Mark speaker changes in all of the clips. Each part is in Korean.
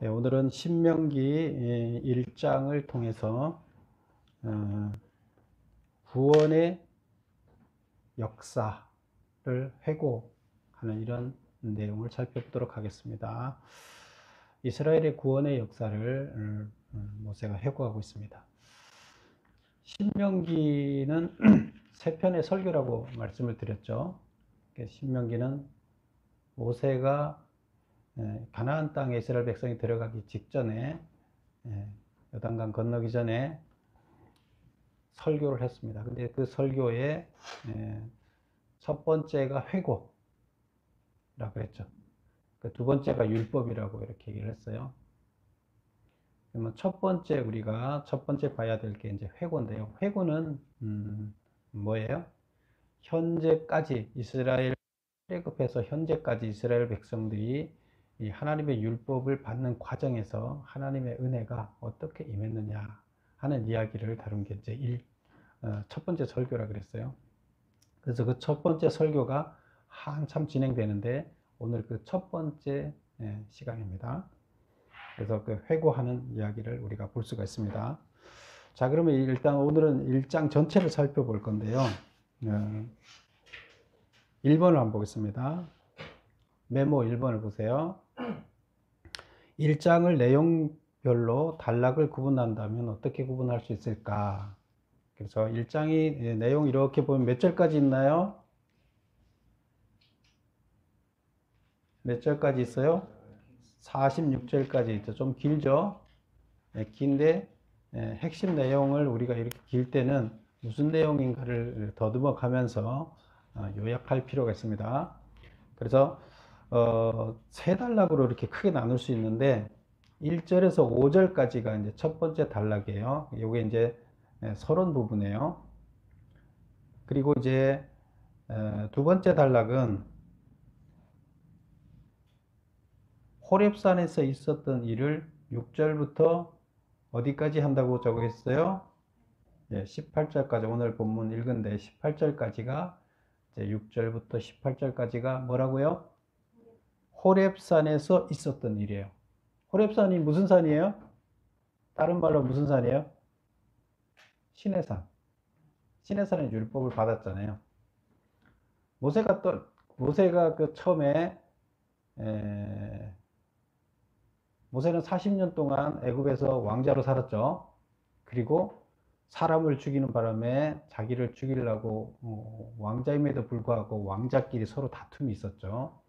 Speaker 1: 네, 오늘은 신명기 1장을 통해서 구원의 역사를 회고하는 이런 내용을 살펴보도록 하겠습니다. 이스라엘의 구원의 역사를 모세가 회고하고 있습니다. 신명기는 세 편의 설교라고 말씀을 드렸죠. 신명기는 모세가 가나안 땅에 이스라엘 백성이 들어가기 직전에 요단강 건너기 전에 설교를 했습니다. 근데 그 설교의 첫 번째가 회고라고 했죠. 그 두 번째가 율법이라고 이렇게 얘기를 했어요. 그러면 첫 번째 봐야 될 게 이제 회고인데요. 회고는 뭐예요? 현재까지 이스라엘 출애굽해서 현재까지 이스라엘 백성들이 이 하나님의 율법을 받는 과정에서 하나님의 은혜가 어떻게 임했느냐 하는 이야기를 다룬 게 이제 첫 번째 설교라 그랬어요. 그래서 그 첫 번째 설교가 한참 진행되는데 오늘 그 첫 번째 시간입니다. 그래서 그 회고하는 이야기를 우리가 볼 수가 있습니다. 자, 그러면 일단 오늘은 1장 전체를 살펴볼 건데요. 1번을 한번 보겠습니다. 메모 1번을 보세요. 1장을 내용별로 단락을 구분한다면 어떻게 구분할 수 있을까? 그래서 1장이 내용 이렇게 보면 몇 절까지 있나요? 몇 절까지 있어요? 46절까지 있죠. 좀 길죠? 긴데 핵심 내용을 우리가 이렇게 길 때는 무슨 내용인가를 더듬어 가면서 요약할 필요가 있습니다. 그래서 세 단락으로 이렇게 크게 나눌 수 있는데 1절에서 5절까지가 이제 첫 번째 단락이에요. 이게 이제 서론 부분이에요. 그리고 이제 두 번째 단락은 호렙산에서 있었던 일을 6절부터 어디까지 한다고 적어있어요? 18절까지 오늘 본문 읽은데 18절까지가 이제 6절부터 18절까지가 뭐라고요? 호렙산에서 있었던 일이에요. 호렙산이 무슨 산이에요? 다른 말로 무슨 산이에요? 시내산. 시내산은 율법을 받았잖아요. 모세가 그 처음에 모세는 40년 동안 애굽에서 왕자로 살았죠. 그리고 사람을 죽이는 바람에 자기를 죽이려고 왕자임에도 불구하고 왕자끼리 서로 다툼이 있었죠.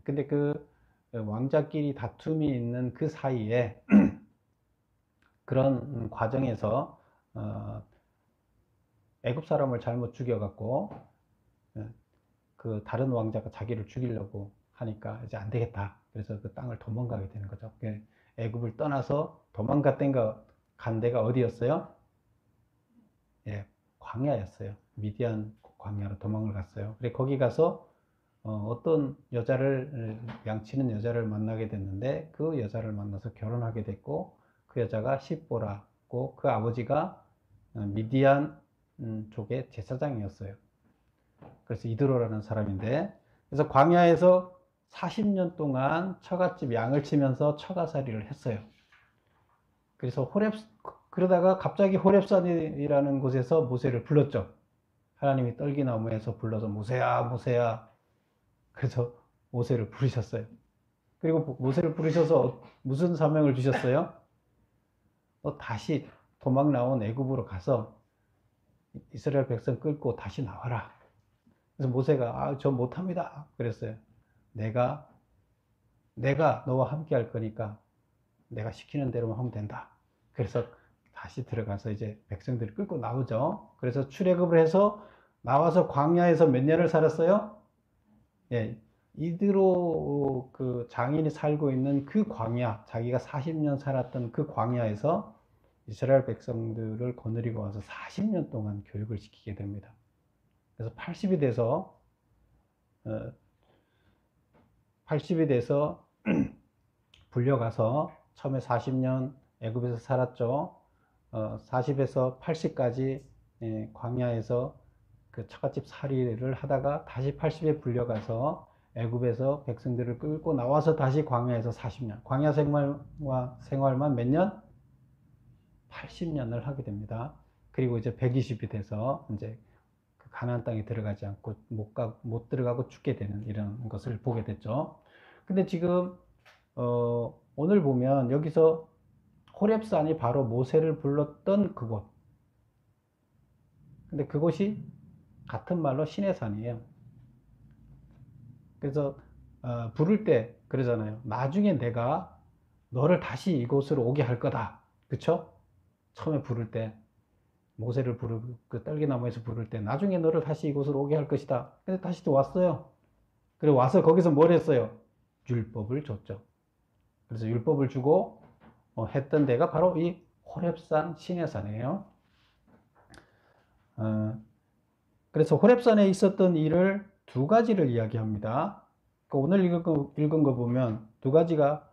Speaker 1: 근데 그 왕자끼리 다툼이 있는 그 사이에 그런 과정에서 애굽 사람을 잘못 죽여갖고 그 다른 왕자가 자기를 죽이려고 하니까 이제 안 되겠다. 그래서 그 땅을 도망가게 되는 거죠. 애굽을 떠나서 간 데가 어디였어요? 광야였어요. 미디안 광야로 도망을 갔어요. 그래 거기 가서 어떤 여자를 양치는 여자를 만나게 됐는데 그 여자를 만나서 결혼하게 됐고 그 여자가 십보라고 그 아버지가 미디안 쪽의 제사장이었어요. 그래서 이드로라는 사람인데 그래서 광야에서 40년 동안 처갓집 양을 치면서 처가살이를 했어요. 그래서 그러다가 갑자기 호렙산이라는 곳에서 모세를 불렀죠. 하나님이 떨기나무에서 불러서 모세야 모세야. 그래서 모세를 부르셨어요. 그리고 모세를 부르셔서 무슨 사명을 주셨어요? 너 다시 도망 나온 애굽으로 가서 이스라엘 백성 끌고 다시 나와라. 그래서 모세가 저 못합니다. 그랬어요. 내가 너와 함께 할 거니까 내가 시키는 대로만 하면 된다. 그래서 다시 들어가서 이제 백성들을 끌고 나오죠. 그래서 출애굽을 해서 나와서 광야에서 몇 년을 살았어요? 이드로 그 장인이 살고 있는 그 광야, 자기가 40년 살았던 그 광야에서 이스라엘 백성들을 거느리고 와서 40년 동안 교육을 시키게 됩니다. 그래서 80이 돼서 불려가서 처음에 40년 애굽에서 살았죠. 40에서 80까지 광야에서 그 처갓집 살이를 하다가 다시 80에 불려가서 애굽에서 백성들을 끌고 나와서 다시 광야에서 40년, 광야 생활만 몇 년? 80년을 하게 됩니다. 그리고 이제 120이 돼서 이제 그 가나안 땅에 들어가지 않고 못 들어가고 죽게 되는 이런 것을 보게 됐죠. 근데 지금 오늘 보면 여기서 호렙산이 바로 모세를 불렀던 그곳. 근데 그곳이 같은 말로 시내산이에요. 그래서 부를 때 그러잖아요. 나중에 내가 너를 다시 이곳으로 오게 할 거다. 그쵸? 처음에 부를 때 모세를 그 떨기나무에서 부를 때 나중에 너를 다시 이곳으로 오게 할 것이다. 근데 다시 또 왔어요. 그리고 와서 거기서 뭘 했어요? 율법을 줬죠. 그래서 율법을 주고 했던 데가 바로 이 호렙산 시내산이에요. 그래서 호렙산에 있었던 일을 두 가지를 이야기합니다. 오늘 읽은 거 보면 두 가지가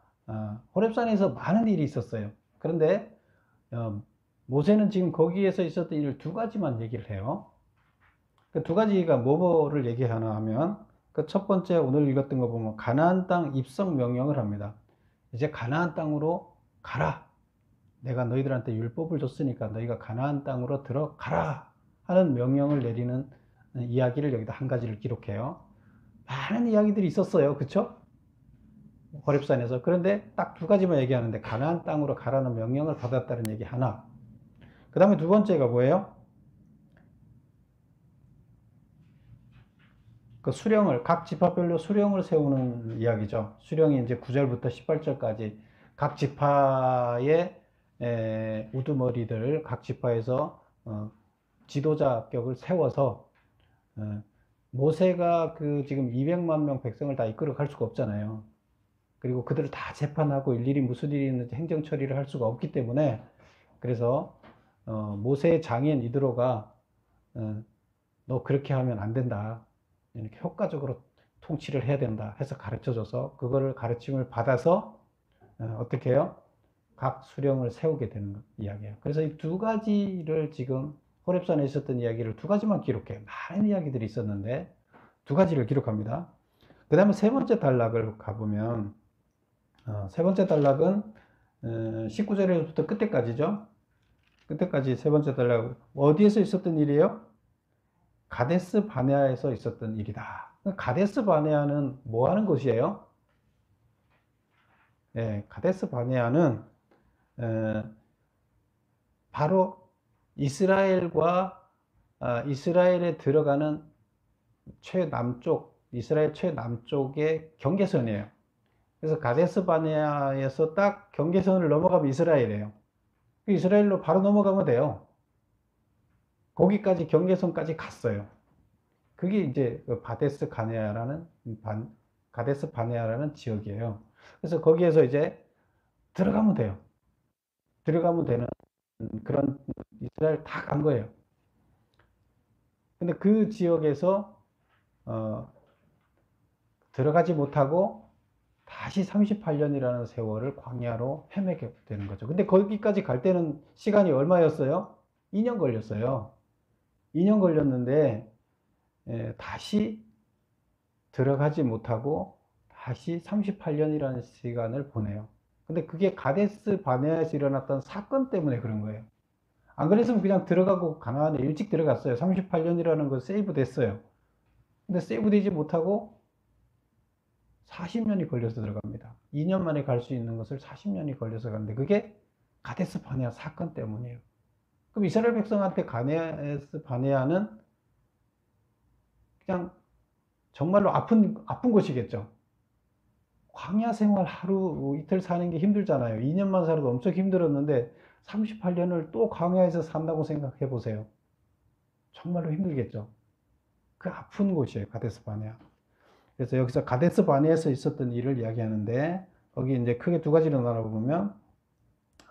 Speaker 1: 호렙산에서 많은 일이 있었어요. 그런데 모세는 지금 거기에서 있었던 일을 두 가지만 얘기를 해요. 그 두 가지가 뭐를 얘기하나 하면 그 첫 번째 오늘 읽었던 거 보면 가나안 땅 입성 명령을 합니다. 이제 가나안 땅으로 가라. 내가 너희들한테 율법을 줬으니까 너희가 가나안 땅으로 들어가라 하는 명령을 내리는 이야기를 여기다 한 가지를 기록해요. 많은 이야기들이 있었어요. 그쵸? 호렙산에서. 그런데 딱 두 가지만 얘기하는데 가나안 땅으로 가라는 명령을 받았다는 얘기 하나. 그 다음에 두 번째가 뭐예요? 그 수령을, 각 지파별로 수령을 세우는 이야기죠. 수령이 이제 9절부터 18절까지 각 지파의 우두머리들, 각 지파에서 지도자격을 세워서 모세가 그 지금 200만 명 백성을 다 이끌어 갈 수가 없잖아요. 그리고 그들을 다 재판하고 일일이 무슨 일이 있는지 행정 처리를 할 수가 없기 때문에 그래서 모세의 장인 이드로가 너 그렇게 하면 안 된다. 이렇게 효과적으로 통치를 해야 된다 해서 가르쳐줘서 그거를 가르침을 받아서 어떻게 해요? 각 수령을 세우게 되는 이야기예요. 그래서 이 두 가지를 지금 호렙산에 있었던 이야기를 두 가지만 기록해요. 많은 이야기들이 있었는데 두 가지를 기록합니다. 그 다음에 세 번째 단락을 가보면 세 번째 단락은 19절에서부터 끝에까지죠. 끝에까지 세 번째 단락 어디에서 있었던 일이에요? 가데스 바네아에서 있었던 일이다. 가데스 바네아는 뭐 하는 곳이에요? 네, 가데스 바네아는 바로 이스라엘에 들어가는 이스라엘 최남쪽의 경계선이에요. 그래서 가데스 바네아에서 딱 경계선을 넘어가면 이스라엘이에요. 이스라엘로 바로 넘어가면 돼요. 거기까지 경계선까지 갔어요. 그게 이제 가데스 바네아라는 지역이에요. 그래서 거기에서 이제 들어가면 돼요. 들어가면 되는 그런 이스라엘 다 간 거예요. 근데 그 지역에서 들어가지 못하고 다시 38년이라는 세월을 광야로 헤매게 되는 거죠. 근데 거기까지 갈 때는 시간이 얼마였어요? 2년 걸렸어요. 2년 걸렸는데 다시 들어가지 못하고 다시 38년이라는 시간을 보내요. 근데 그게 가데스 바네아에서 일어났던 사건 때문에 그런 거예요. 안 그랬으면 그냥 들어가고 가나안에 일찍 들어갔어요. 38년이라는 거 세이브 됐어요. 근데 세이브 되지 못하고 40년이 걸려서 들어갑니다. 2년 만에 갈 수 있는 것을 40년이 걸려서 가는데 그게 가데스 바네아 사건 때문이에요. 그럼 이스라엘 백성한테 가데스 바네아는 그냥 정말로 아픈 곳이겠죠. 광야 생활 하루 이틀 사는 게 힘들잖아요. 2년만 살아도 엄청 힘들었는데 38년을 또 광야에서 산다고 생각해 보세요. 정말로 힘들겠죠. 그 아픈 곳이에요. 가데스 바네아. 그래서 여기서 가데스 바네아에서 있었던 일을 이야기하는데 거기 이제 크게 두 가지로 나눠보면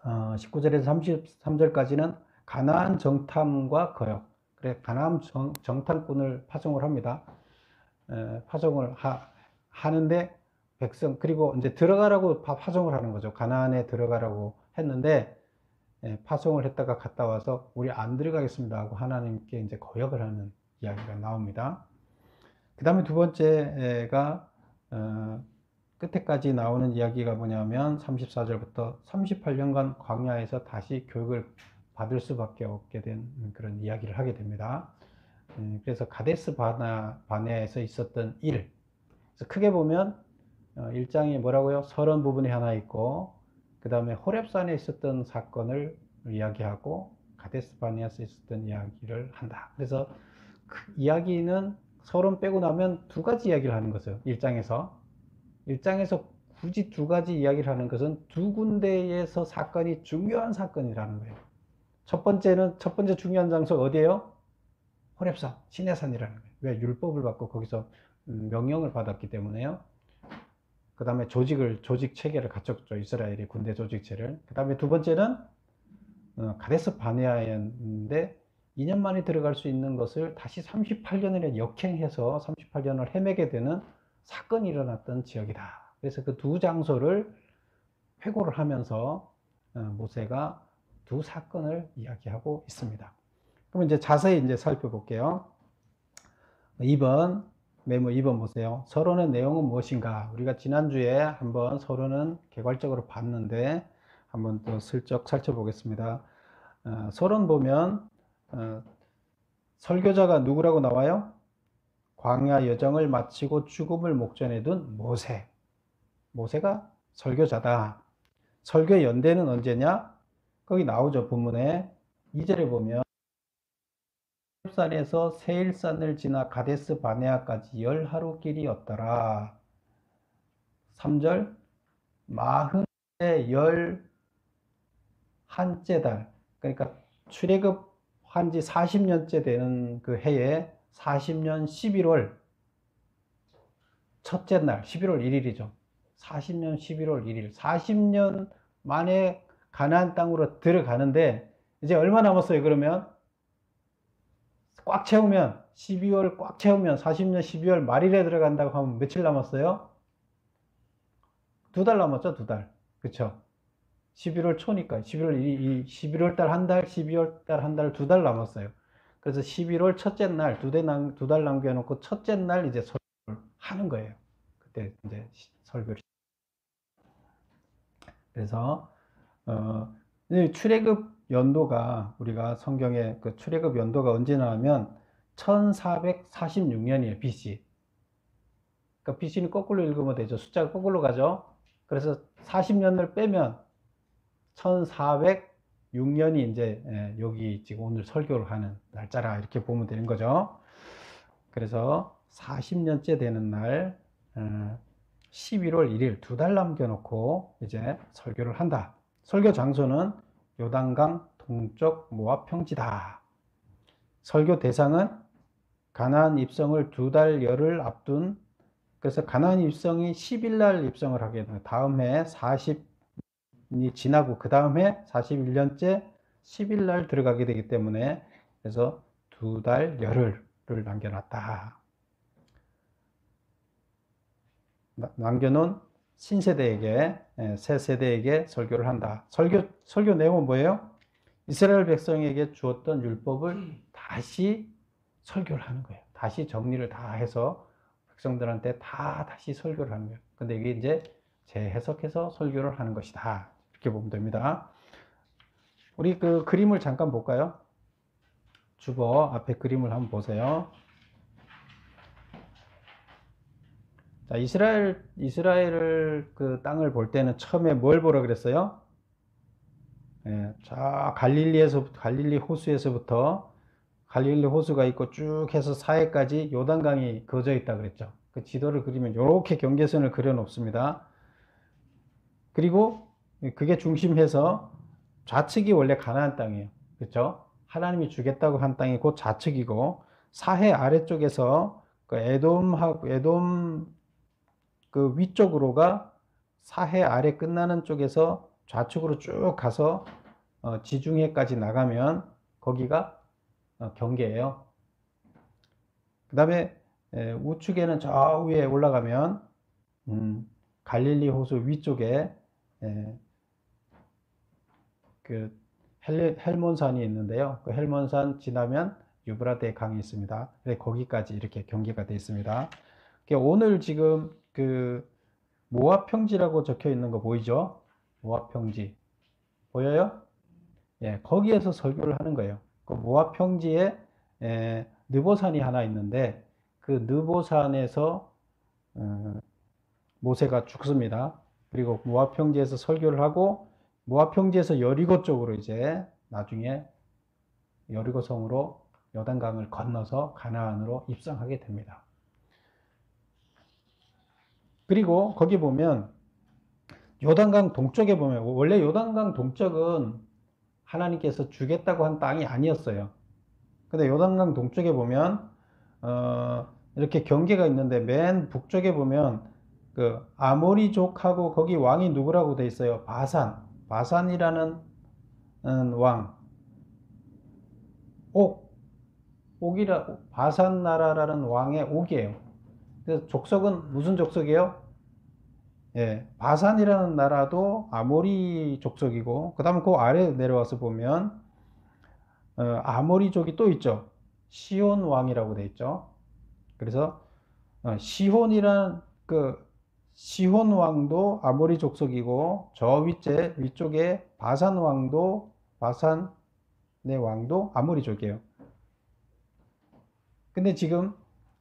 Speaker 1: 19절에서 33절까지는 가나안 정탐과 거역. 그래 가나안 정탐꾼을 파송을 합니다. 파송을 하는데 백성 그리고 이제 들어가라고 파송을 하는 거죠. 가나안에 들어가라고 했는데 파송을 했다가 갔다 와서 우리 안 들어가겠습니다 하고 하나님께 이제 거역을 하는 이야기가 나옵니다. 그 다음에 두 번째가 끝에까지 나오는 이야기가 뭐냐면 34절부터 38년간 광야에서 다시 교육을 받을 수밖에 없게 된 그런 이야기를 하게 됩니다. 그래서 가데스 바네아에서 있었던 일, 그래서 크게 보면 1장이 뭐라고요? 서론 부분이 하나 있고, 그 다음에 호렙산에 있었던 사건을 이야기하고 가데스 바네아에서 있었던 이야기를 한다. 그래서 그 이야기는 서론 빼고 나면 두 가지 이야기를 하는 거죠. 1장에서 굳이 두 가지 이야기를 하는 것은 두 군데에서 사건이 중요한 사건이라는 거예요. 첫 번째 중요한 장소가 어디예요? 호렙산, 시내산이라는 거예요. 왜? 율법을 받고 거기서 명령을 받았기 때문에요. 그 다음에 조직 체계를 갖췄죠. 이스라엘이 군대 조직체를. 그 다음에 두 번째는 가데스 바네아였는데 2년 만에 들어갈 수 있는 것을 다시 38년을 역행해서 38년을 헤매게 되는 사건이 일어났던 지역이다. 그래서 그 두 장소를 회고를 하면서 모세가 두 사건을 이야기하고 있습니다. 그럼 이제 자세히 이제 살펴볼게요. 2번, 메모 2번 보세요. 서론의 내용은 무엇인가? 우리가 지난주에 한번 서론은 개괄적으로 봤는데 한번 또 슬쩍 살펴보겠습니다. 서론 보면 설교자가 누구라고 나와요? 광야 여정을 마치고 죽음을 목전에 둔 모세가 설교자다. 설교의 연대는 언제냐? 거기 나오죠. 본문에 2절에 보면 산에서 세일산을 지나 가데스 바네아까지 10하루 길이었더라. 3절 마흔의 11째 달, 그러니까 출애굽한 지 40년째 되는 그 해에 40년 11월 첫째 날 11월 1일이죠. 40년 11월 1일 40년 만에 가나안 땅으로 들어가는데 이제 얼마 남았어요? 그러면 꽉 채우면 12월 꽉 채우면 40년 12월 말일에 들어간다고 하면 며칠 남았어요? 2달 남았죠. 2달. 그쵸? 11월 초니까 11월 달 한 달, 12월 달 한 달, 2달 남았어요. 그래서 11월 첫째 날 2달 남겨놓고 첫째 날 이제 설교를 하는 거예요. 그때 이제 설교를. 그래서 출애굽 연도가 우리가 성경에 그 출애굽 연도가 언제 나오면 1446년이에요. BC. 그러니까 BC는 거꾸로 읽으면 되죠. 숫자가 거꾸로 가죠. 그래서 40년을 빼면 1406년이 이제 여기 지금 오늘 설교를 하는 날짜라 이렇게 보면 되는 거죠. 그래서 40년째 되는 날 11월 1일 2달 남겨놓고 이제 설교를 한다. 설교 장소는 요단강 동쪽 모압 평지다. 설교 대상은 가나안 입성을 2달 열을 앞둔, 그래서 가나안 입성이 10일 날 입성을 하게 됩니다. 다음 해 40이 지나고 그 다음 해 41년째 10일 날 들어가게 되기 때문에 그래서 2달 열흘을 남겨놨다. 남겨놓은 신세대에게, 새 세대에게 설교를 한다. 설교 내용은 뭐예요? 이스라엘 백성에게 주었던 율법을 다시 설교를 하는 거예요. 다시 정리를 다 해서 백성들한테 다시 설교를 하는 거예요. 근데 이게 이제 재해석해서 설교를 하는 것이다. 이렇게 보면 됩니다. 우리 그 그림을 잠깐 볼까요? 주보 앞에 그림을 한번 보세요. 자, 이스라엘을 그 땅을 볼 때는 처음에 뭘 보라 그랬어요? 자, 갈릴리 호수에서부터 갈릴리 호수가 있고 쭉 해서 사해까지 요단강이 그어져 있다 그랬죠. 그 지도를 그리면 이렇게 경계선을 그려 놓습니다. 그리고 그게 중심해서 좌측이 원래 가나안 땅이에요. 그렇죠? 하나님이 주겠다고 한 땅이 곧 좌측이고 사해 아래쪽에서 그 에돔 그 위쪽으로가 사해 아래 끝나는 쪽에서 좌측으로 쭉 가서 지중해까지 나가면 거기가 경계예요. 그 다음에 우측에는 저 위에 올라가면 갈릴리 호수 위쪽에 그 헬몬산이 있는데요. 그 헬몬산 지나면 유브라데 강이 있습니다. 거기까지 이렇게 경계가 되어 있습니다. 오늘 지금 그 모압 평지라고 적혀 있는 거 보이죠? 모압 평지 보여요? 예, 거기에서 설교를 하는 거예요. 그 모압 평지에 느보산이 하나 있는데 그 느보산에서 모세가 죽습니다. 그리고 모압 평지에서 설교를 하고 모압 평지에서 여리고 쪽으로 이제 나중에 여리고 성으로 요단강을 건너서 가나안으로 입성하게 됩니다. 그리고 거기 보면 요단강 동쪽에 보면 원래 요단강 동쪽은 하나님께서 주겠다고 한 땅이 아니었어요. 근데 요단강 동쪽에 보면 이렇게 경계가 있는데 맨 북쪽에 보면 그 아모리족하고 거기 왕이 누구라고 돼 있어요? 바산이라는 왕, 바산 나라라는 왕의 옥이에요. 그래서 족속은 무슨 족속이에요? 예, 바산이라는 나라도 아모리 족속이고, 그 다음에 그 아래 내려와서 보면 아모리족이 또 있죠. 시온 왕이라고 돼 있죠. 그래서 시혼이란 그 시혼 왕도 아모리 족속이고 저 위쪽에 바산 왕도 바산의 왕도 아모리족이에요. 근데 지금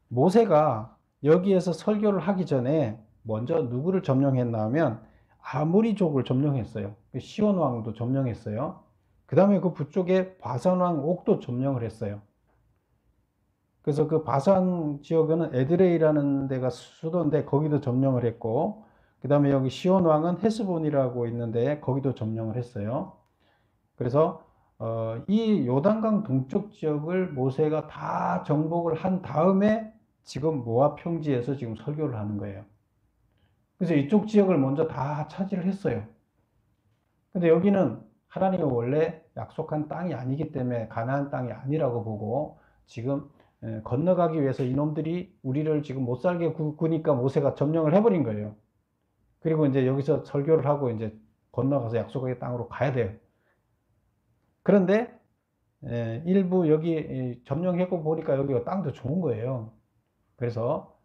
Speaker 1: 모세가 여기에서 설교를 하기 전에 먼저 누구를 점령했나 하면 아모리족을 점령했어요. 시혼 왕도 점령했어요. 그 다음에 그 북쪽에 바산 왕 옥도 점령을 했어요. 그래서 그 바산 지역에는 에드레이라는 데가 수도인데 거기도 점령을 했고, 그 다음에 여기 시온 왕은 헤스본이라고 있는데 거기도 점령을 했어요. 그래서 이 요단강 동쪽 지역을 모세가 다 정복을 한 다음에 지금 모압 평지에서 지금 설교를 하는 거예요. 그래서 이쪽 지역을 먼저 다 차지를 했어요. 근데 여기는 하나님이 원래 약속한 땅이 아니기 때문에 가나안 땅이 아니라고 보고 지금 건너가기 위해서 이놈들이 우리를 지금 못 살게 구니까 모세가 점령을 해버린 거예요. 그리고 이제 여기서 설교를 하고 이제 건너가서 약속의 땅으로 가야 돼요. 그런데 일부 여기 점령하고 보니까 여기가 땅도 좋은 거예요. 그래서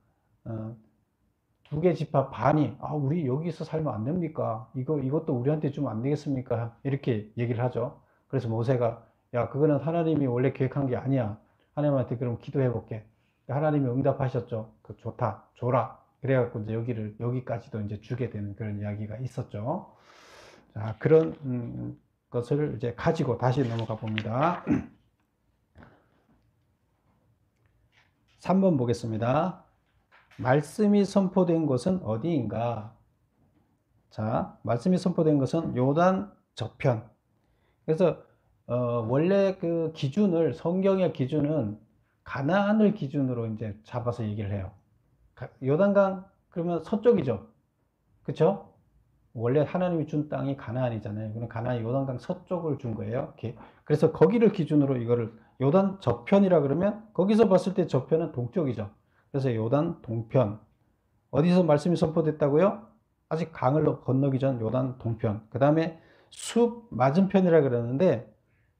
Speaker 1: 두 개 지파 반이 우리 여기서 살면 안 됩니까? 이것도 우리한테 주면 안 되겠습니까? 이렇게 얘기를 하죠. 그래서 모세가 야, 그거는 하나님이 원래 계획한 게 아니야. 하나님한테 그럼 기도해 볼게. 하나님이 응답하셨죠. 그 좋다, 줘라. 그래갖고 이제 여기까지도 이제 주게 되는 그런 이야기가 있었죠. 자, 그런 것을 이제 가지고 다시 넘어가 봅니다. 3번 보겠습니다. 말씀이 선포된 곳은 어디인가? 자, 말씀이 선포된 것은 요단 저편. 그래서 원래 그 기준을 성경의 기준은 가나안을 기준으로 이제 잡아서 얘기를 해요. 요단강 그러면 서쪽이죠. 그렇죠? 원래 하나님이 준 땅이 가나안이잖아요. 그럼 가나안 요단강 서쪽을 준 거예요. 이렇게. 그래서 거기를 기준으로 이거를 요단 저편이라 그러면 거기서 봤을 때 저편은 동쪽이죠. 그래서 요단 동편. 어디서 말씀이 선포됐다고요? 아직 강을 건너기 전 요단 동편. 그 다음에 숲 맞은편이라 그러는데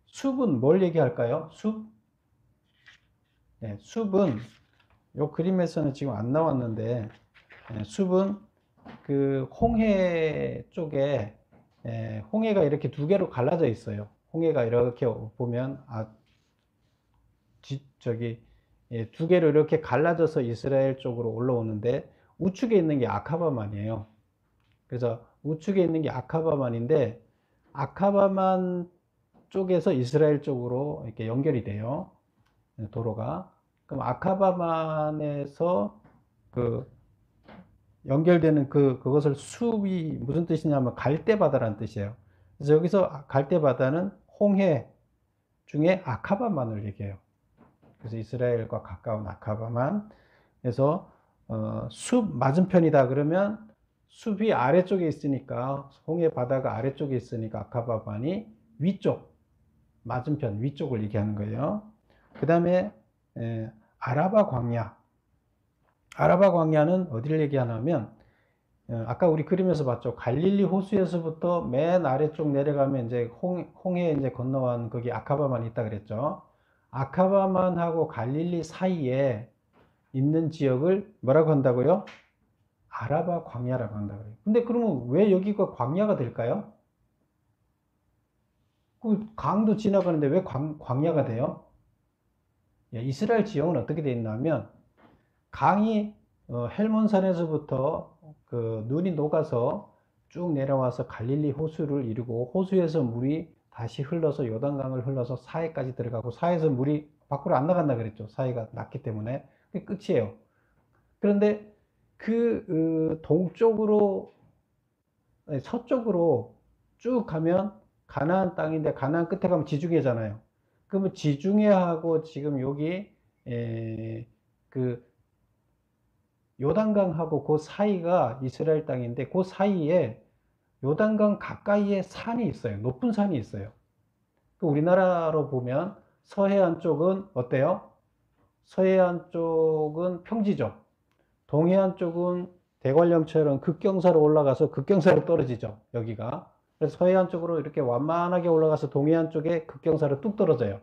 Speaker 1: 숲은 뭘 얘기할까요? 숲? 네, 숲은 요 그림에서는 지금 안 나왔는데 숲은 그 홍해 쪽에 홍해가 이렇게 두 개로 갈라져 있어요. 홍해가 이렇게 보면 두 개로 이렇게 갈라져서 이스라엘 쪽으로 올라오는데 우측에 있는 게 아카바만이에요. 그래서 우측에 있는 게 아카바만인데 아카바만 쪽에서 이스라엘 쪽으로 이렇게 연결이 돼요. 도로가. 그럼 아카바만에서 그 연결되는 그것을 숲이 무슨 뜻이냐면 갈대바다라는 뜻이에요. 그래서 여기서 갈대바다는 홍해 중에 아카바만을 얘기해요. 그래서 이스라엘과 가까운 아카바만. 그래서 숲 맞은편이다 그러면 숲이 아래쪽에 있으니까 홍해 바다가 아래쪽에 있으니까 아카바만이 위쪽 맞은편 위쪽을 얘기하는 거예요. 그 다음에 아라바 광야. 아라바 광야는 어디를 얘기하냐면 아까 우리 그림에서 봤죠. 갈릴리 호수에서부터 맨 아래쪽 내려가면 이제 홍해 이제 건너간 거기 아카바만 있다 그랬죠. 아카바만하고 갈릴리 사이에 있는 지역을 뭐라고 한다고요? 아라바 광야라고 한다 그래요. 근데 그러면 왜 여기가 광야가 될까요? 그 강도 지나가는데 왜 광야가 돼요? 예, 이스라엘 지형은 어떻게 되어 있냐면 강이 헬몬산에서부터 그 눈이 녹아서 쭉 내려와서 갈릴리 호수를 이루고 호수에서 물이 다시 흘러서 요단강을 흘러서 사해까지 들어가고 사해에서 물이 밖으로 안 나간다 그랬죠. 사해가 낮기 때문에. 그게 끝이에요. 그런데 그 동쪽으로 서쪽으로 쭉 가면 가나안 땅인데 가나안 끝에 가면 지중해잖아요. 그러면 지중해하고 지금 여기 그 요단강하고 그 사이가 이스라엘 땅인데 그 사이에 요단강 가까이에 산이 있어요. 높은 산이 있어요. 그 우리나라로 보면 서해안 쪽은 어때요? 서해안 쪽은 평지죠. 동해안 쪽은 대관령처럼 극경사로 올라가서 극경사로 떨어지죠. 여기가. 그래서 서해안 쪽으로 이렇게 완만하게 올라가서 동해안 쪽에 극경사로 뚝 떨어져요.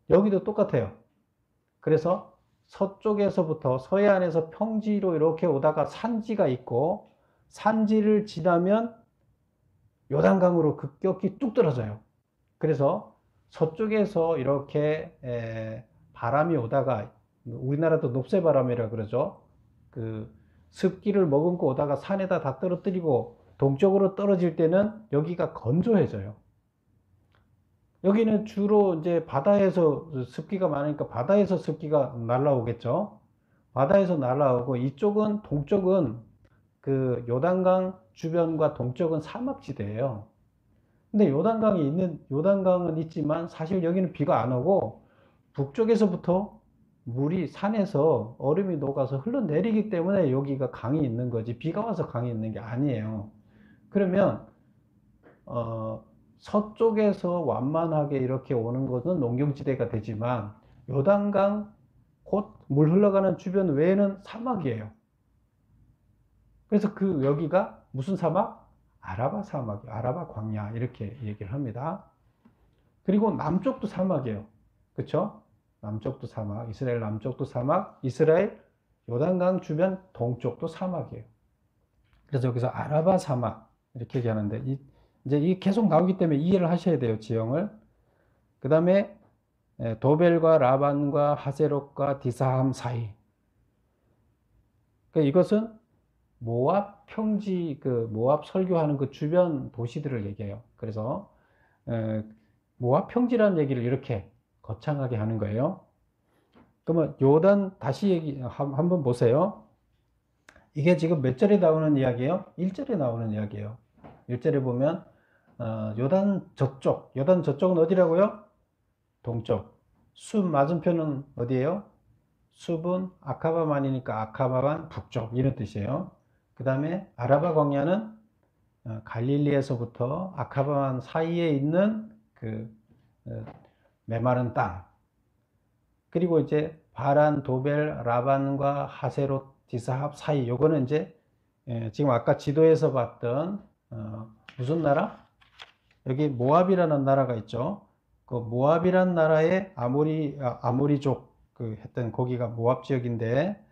Speaker 1: 여기도 똑같아요. 그래서 서쪽에서부터 서해안에서 평지로 이렇게 오다가 산지가 있고 산지를 지나면 요단강으로 급격히 뚝 떨어져요. 그래서 서쪽에서 이렇게 바람이 오다가 우리나라도 높새바람이라 그러죠. 그 습기를 머금고 오다가 산에다 다 떨어뜨리고 동쪽으로 떨어질 때는 여기가 건조해져요. 여기는 주로 이제 바다에서 습기가 많으니까 바다에서 습기가 날라오겠죠. 바다에서 날라오고 이쪽은 동쪽은 그 요단강 주변과 동쪽은 사막지대예요. 근데 요단강은 있지만 사실 여기는 비가 안 오고 북쪽에서부터 물이 산에서 얼음이 녹아서 흘러내리기 때문에 여기가 강이 있는 거지 비가 와서 강이 있는 게 아니에요. 그러면 서쪽에서 완만하게 이렇게 오는 것은 농경지대가 되지만 요단강 곧 물 흘러가는 주변 외에는 사막이에요. 그래서 그 여기가 무슨 사막? 아라바 사막, 아라바 광야 이렇게 얘기를 합니다. 그리고 남쪽도 사막이에요. 그렇죠? 남쪽도 사막, 이스라엘 남쪽도 사막, 이스라엘 요단강 주변 동쪽도 사막이에요. 그래서 여기서 아라바 사막 이렇게 얘기하는데 이제 이 계속 나오기 때문에 이해를 하셔야 돼요, 지형을. 그 다음에 도벨과 라반과 하세롯과 디사함 사이. 그러니까 이것은 모압 평지, 그 모압 설교하는 그 주변 도시들을 얘기해요. 그래서 모압 평지라는 얘기를 이렇게 거창하게 하는 거예요. 그러면 요단 다시 한번 보세요. 이게 지금 몇 절에 나오는 이야기예요? 1절에 나오는 이야기예요. 1절에 보면 요단 저쪽은 어디라고요? 동쪽. 숲 맞은편은 어디예요? 숲은 아카바만이니까 아카바만 북쪽 이런 뜻이에요. 그 다음에 아라바 광야는 갈릴리에서부터 아카바만 사이에 있는 그 메마른 땅. 그리고 이제 바란, 도벨, 라반과 하세롯, 디사합 사이. 요거는 이제 지금 아까 지도에서 봤던 무슨 나라? 여기 모압이라는 나라가 있죠. 그 모압이라는 나라의 아모리족 그 했던 거기가 모압 지역인데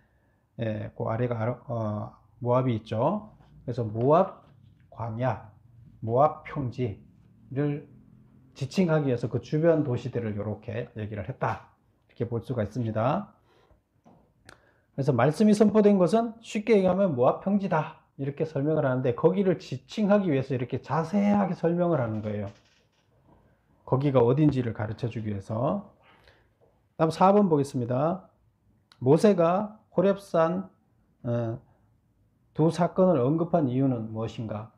Speaker 1: 그 아래가 모압이 있죠. 그래서 모압 광야, 모압 평지를 지칭하기 위해서 그 주변 도시들을 이렇게 얘기를 했다. 이렇게 볼 수가 있습니다. 그래서 말씀이 선포된 것은 쉽게 얘기하면 모압 평지다. 이렇게 설명을 하는데 거기를 지칭하기 위해서 이렇게 자세하게 설명을 하는 거예요. 거기가 어딘지를 가르쳐 주기 위해서. 다음 4번 보겠습니다. 모세가 호렙산 두 사건을 언급한 이유는 무엇인가?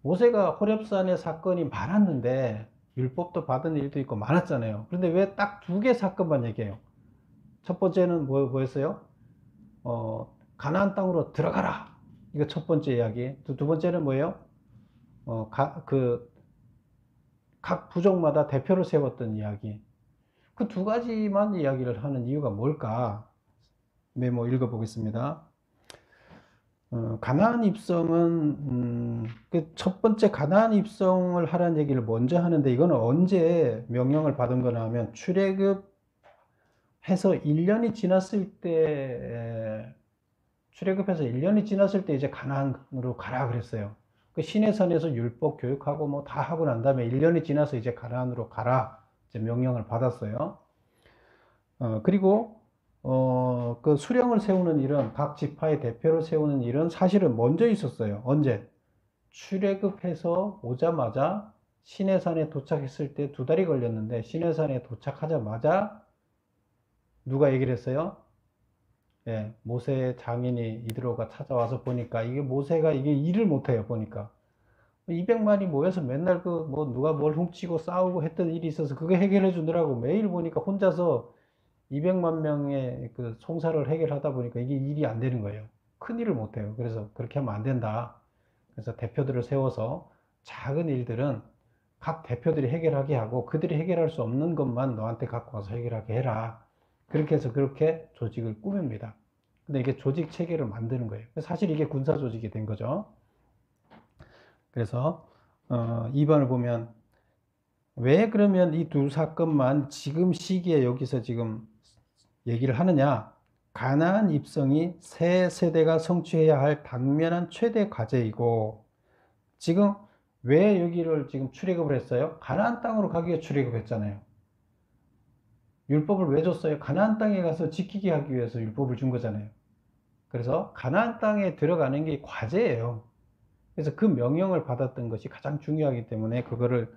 Speaker 1: 모세가 호렙산의 사건이 많았는데 율법도 받은 일도 있고 많았잖아요. 그런데 왜 딱 두 개 사건만 얘기해요? 첫 번째는 뭐였어요? 가나안 땅으로 들어가라. 이거 첫 번째 이야기. 두 번째는 뭐예요? 각 부족마다 대표를 세웠던 이야기. 그 두 가지만 이야기를 하는 이유가 뭘까? 메모 읽어보겠습니다. 가나안 입성은 그 첫 번째 가나안 입성을 하라는 얘기를 먼저 하는데 이거는 언제 명령을 받은 거냐 하면 출애굽 해서 1년이 지났을 때 출애굽해서 1년이 지났을 때 이제 가나안으로 가라 그랬어요. 그 시내산에서 율법 교육하고 뭐 다 하고 난 다음에 1년이 지나서 이제 가나안으로 가라 이제 명령을 받았어요. 그리고 그 수령을 세우는 일은 각 지파의 대표를 세우는 일은 사실은 먼저 있었어요. 언제? 출애굽해서 오자마자 시내산에 도착했을 때 2달이 걸렸는데 시내산에 도착하자마자 누가 얘기를 했어요? 예, 모세 장인이 이드로가 찾아와서 보니까 이게 모세가 이게 일을 못해요. 보니까 200만이 모여서 맨날 그 뭐 누가 뭘 훔치고 싸우고 했던 일이 있어서 그거 해결해 주느라고 매일 보니까 혼자서 200만 명의 그 송사를 해결하다 보니까 이게 일이 안 되는 거예요. 큰 일을 못 해요. 그래서 그렇게 하면 안 된다. 그래서 대표들을 세워서 작은 일들은 각 대표들이 해결하게 하고 그들이 해결할 수 없는 것만 너한테 갖고 와서 해결하게 해라. 그렇게 해서 그렇게 조직을 꾸밉니다. 근데 이게 조직 체계를 만드는 거예요. 사실 이게 군사 조직이 된 거죠. 그래서 2번을 보면 왜 그러면 이 두 사건만 지금 시기에 여기서 지금 얘기를 하느냐? 가나안 입성이 새 세대가 성취해야 할 당면한 최대 과제이고 지금 왜 여기를 지금 출애굽을 했어요? 가나안 땅으로 가기 위해 출애굽했잖아요. 율법을 왜 줬어요? 가나안 땅에 가서 지키게 하기 위해서 율법을 준 거잖아요. 그래서 가나안 땅에 들어가는 게 과제예요. 그래서 그 명령을 받았던 것이 가장 중요하기 때문에 그거를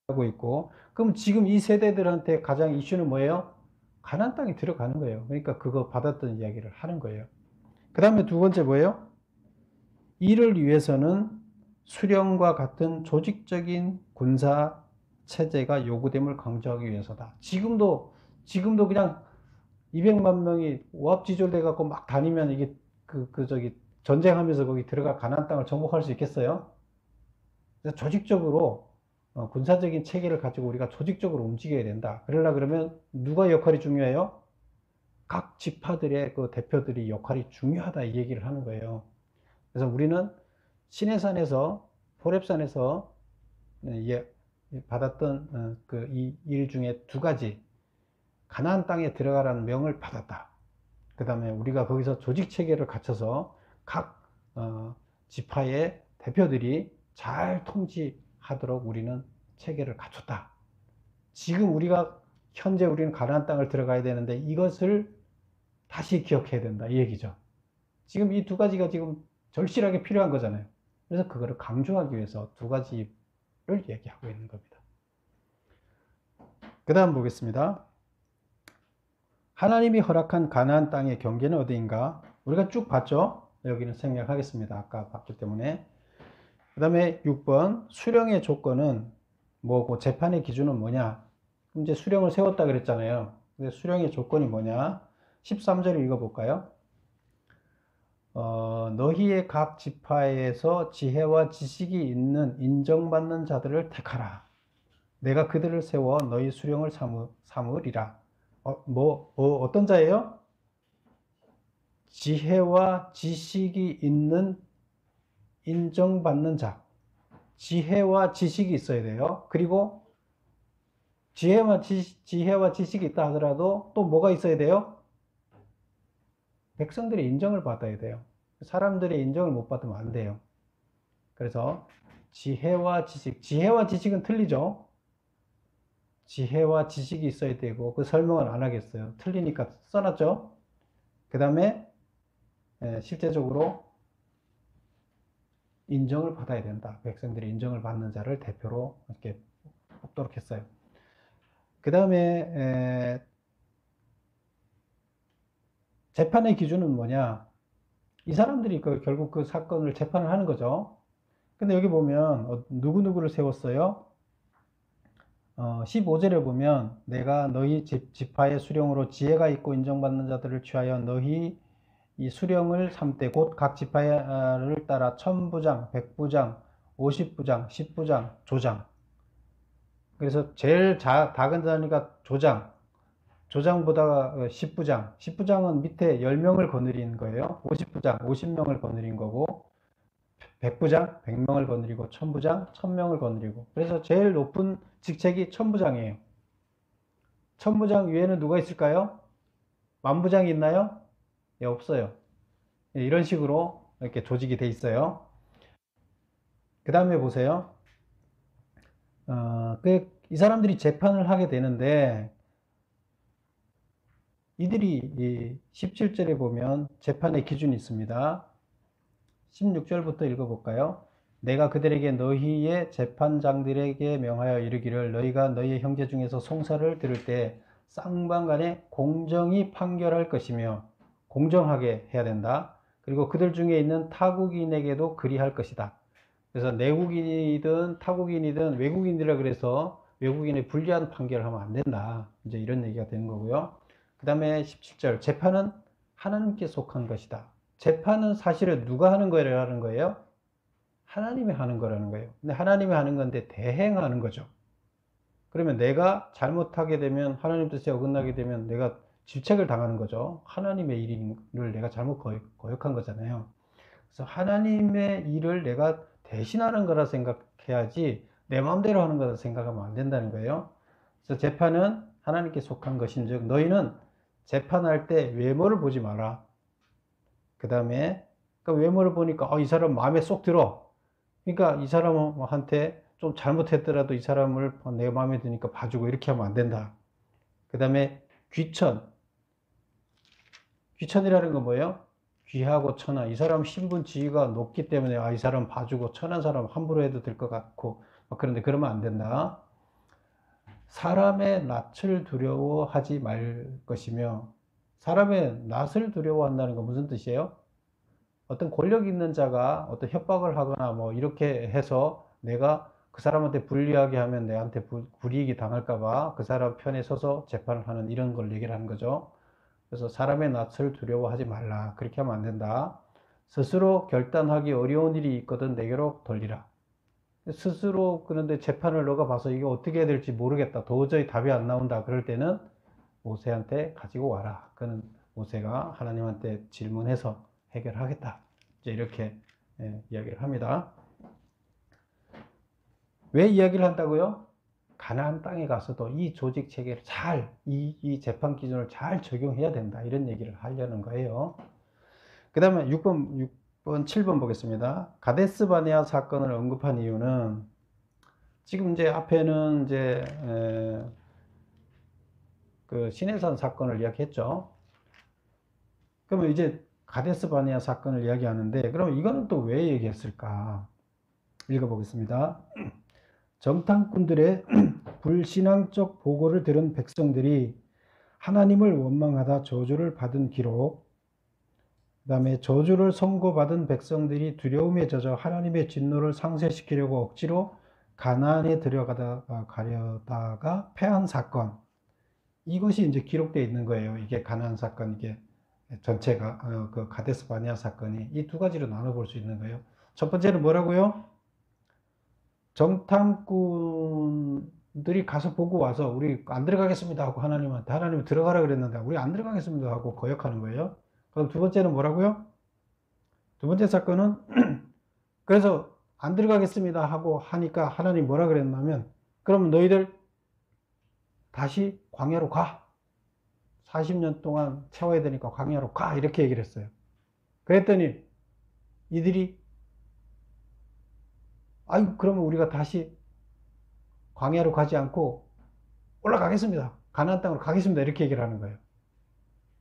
Speaker 1: 하고 있고, 그럼 지금 이 세대들한테 가장 이슈는 뭐예요? 가나안 땅에 들어가는 거예요. 그러니까 그거 받았던 이야기를 하는 거예요. 그 다음에 두 번째 뭐예요? 이를 위해서는 수령과 같은 조직적인 군사 체제가 요구됨을 강조하기 위해서다. 지금도 그냥 200만 명이 오합지졸돼 갖고 막 다니면 이게 저기 전쟁하면서 거기 들어가 가나안 땅을 정복할 수 있겠어요? 그래서 조직적으로 군사적인 체계를 가지고 우리가 조직적으로 움직여야 된다. 그러면 누가 역할이 중요해요? 각 지파들의 그 대표들이 역할이 중요하다 이 얘기를 하는 거예요. 그래서 우리는 시내산에서 호렙산에서 받았던 그 이 일 중에 두 가지, 가나안 땅에 들어가라는 명을 받았다. 그 다음에 우리가 거기서 조직 체계를 갖춰서 각 지파의 대표들이 잘 통치하도록 우리는 체계를 갖췄다. 지금 현재 우리는 가나안 땅을 들어가야 되는데 이것을 다시 기억해야 된다 이 얘기죠. 지금 이 두 가지가 지금 절실하게 필요한 거잖아요. 그래서 그거를 강조하기 위해서 두 가지를 얘기하고 있는 겁니다. 그 다음 보겠습니다. 하나님이 허락한 가나안 땅의 경계는 어디인가? 우리가 쭉 봤죠? 여기는 생략하겠습니다. 아까 봤기 때문에. 그 다음에 6번 수령의 조건은 뭐고 재판의 기준은 뭐냐? 이제 수령을 세웠다 그랬잖아요. 근데 수령의 조건이 뭐냐? 13절을 읽어볼까요? 너희의 각 지파에서 지혜와 지식이 있는 인정받는 자들을 택하라. 내가 그들을 세워 너희 수령을 삼으리라. 어떤 자예요? 지혜와 지식이 있는 인정받는 자. 지혜와 지식이 있어야 돼요. 그리고 지혜와 지식이 있다 하더라도 또 뭐가 있어야 돼요? 백성들의 인정을 받아야 돼요. 사람들의 인정을 못 받으면 안 돼요. 그래서 지혜와 지식은 틀리죠. 지혜와 지식이 있어야 되고 그 설명을 안 하겠어요. 틀리니까 써놨죠. 그 다음에 실제적으로 인정을 받아야 된다. 백성들이 인정을 받는 자를 대표로 이렇게 뽑도록 했어요. 그 다음에 재판의 기준은 뭐냐? 이 사람들이 결국 그 사건을 재판을 하는 거죠. 근데 여기 보면 누구누구를 세웠어요? 15절에 보면 내가 너희 지파의 수령으로 지혜가 있고 인정받는 자들을 취하여 너희 이 수령을 삼되 곧 각 지파를 따라 1000부장, 100부장, 50부장, 10부장, 조장. 그래서 제일 작은 자니까 조장보다 10부장. 10부장은 밑에 10명을 거느린 거예요. 50부장, 50명을 거느린 거고 100부장, 100명을 거느리고 1000부장, 1000명을 거느리고. 그래서 제일 높은 직책이 1000부장이에요. 1000부장 위에는 누가 있을까요? 만부장이 있나요? 예, 없어요. 이런 식으로 이렇게 조직이 돼 있어요. 그 다음에 보세요. 이 사람들이 재판을 하게 되는데, 이들이 17절에 보면 재판의 기준이 있습니다. 16절부터 읽어볼까요? 내가 그들에게 너희의 재판장들에게 명하여 이르기를 너희가 너희의 형제 중에서 송사를 들을 때 쌍방간에 공정히 판결할 것이며 공정하게 해야 된다. 그리고 그들 중에 있는 타국인에게도 그리할 것이다. 그래서 내국인이든 타국인이든 외국인이라 그래서 외국인의 불리한 판결을 하면 안 된다. 이제 이런 얘기가 되는 거고요. 그 다음에 17절 재판은 하나님께 속한 것이다. 재판은 사실은 누가 하는 거라는 거예요? 하나님이 하는 거라는 거예요. 근데 하나님이 하는 건데 대행하는 거죠. 그러면 내가 잘못하게 되면 하나님 뜻에 어긋나게 되면 내가 질책을 당하는 거죠. 하나님의 일을 내가 잘못 거역한 거잖아요. 그래서 하나님의 일을 내가 대신하는 거라 생각해야지 내 마음대로 하는 거라 생각하면 안 된다는 거예요. 그래서 재판은 하나님께 속한 것인즉 너희는 재판할 때 외모를 보지 마라. 그 다음에 외모를 보니까 이 사람 마음에 쏙 들어. 그러니까 이 사람한테 좀 잘못했더라도 이 사람을 내 마음에 드니까 봐주고 이렇게 하면 안 된다. 그 다음에 귀천이라는 건 뭐예요? 귀하고 천한. 이 사람 신분 지위가 높기 때문에 이 사람 봐주고 천한 사람 함부로 해도 될 것 같고 그런데 그러면 안 된다. 사람의 낯을 두려워하지 말 것이며 사람의 낯을 두려워한다는 건 무슨 뜻이에요? 어떤 권력 있는 자가 어떤 협박을 하거나 뭐 이렇게 해서 내가 그 사람한테 불리하게 하면 내한테 불이익이 당할까봐 그 사람 편에 서서 재판을 하는 이런 걸 얘기를 하는 거죠. 그래서 사람의 낯을 두려워하지 말라. 그렇게 하면 안 된다. 스스로 결단하기 어려운 일이 있거든 내게로 돌리라. 스스로 그런데 재판을 너가 봐서 이게 어떻게 해야 될지 모르겠다. 도저히 답이 안 나온다. 그럴 때는 모세한테 가지고 와라. 그는 모세가 하나님한테 질문해서 해결하겠다. 이제 이렇게 이야기를 합니다. 왜 이야기를 한다고요? 가나안 땅에 가서도 이 조직 체계를 이 재판 기준을 잘 적용해야 된다. 이런 얘기를 하려는 거예요. 그 다음에 6번, 7번 보겠습니다. 가데스 바네아 사건을 언급한 이유는 지금 이제 앞에는 이제 그 시내산 사건을 이야기했죠. 그러면 이제 가데스 바네아 사건을 이야기하는데 그럼 이거는 또 왜 얘기했을까? 읽어보겠습니다. 정탐꾼들의 불신앙적 보고를 들은 백성들이 하나님을 원망하다 저주를 받은 기록, 그 다음에 저주를 선고받은 백성들이 두려움에 젖어 하나님의 진노를 상쇄시키려고 억지로 가나안에 가려다가 패한 사건, 이것이 이제 기록되어 있는 거예요. 이게 가나안 사건, 이게 전체가 그 가데스 바네아 사건이 이 두 가지로 나눠볼 수 있는 거예요. 첫 번째는 뭐라고요? 정탐꾼들이 가서 보고 와서 우리 안 들어가겠습니다 하고 하나님한테 하나님 들어가라 그랬는데 우리 안 들어가겠습니다 하고 거역하는 거예요. 그럼 두 번째는 뭐라고요? 두 번째 사건은 그래서 안 들어가겠습니다 하고 하니까 하나님 뭐라 그랬냐면 그럼 너희들 다시 광야로 가. 40년 동안 채워야 되니까 광야로 가. 이렇게 얘기를 했어요. 그랬더니 이들이 그러면 우리가 다시 광야로 가지 않고 올라가겠습니다. 가나안 땅으로 가겠습니다. 이렇게 얘기를 하는 거예요.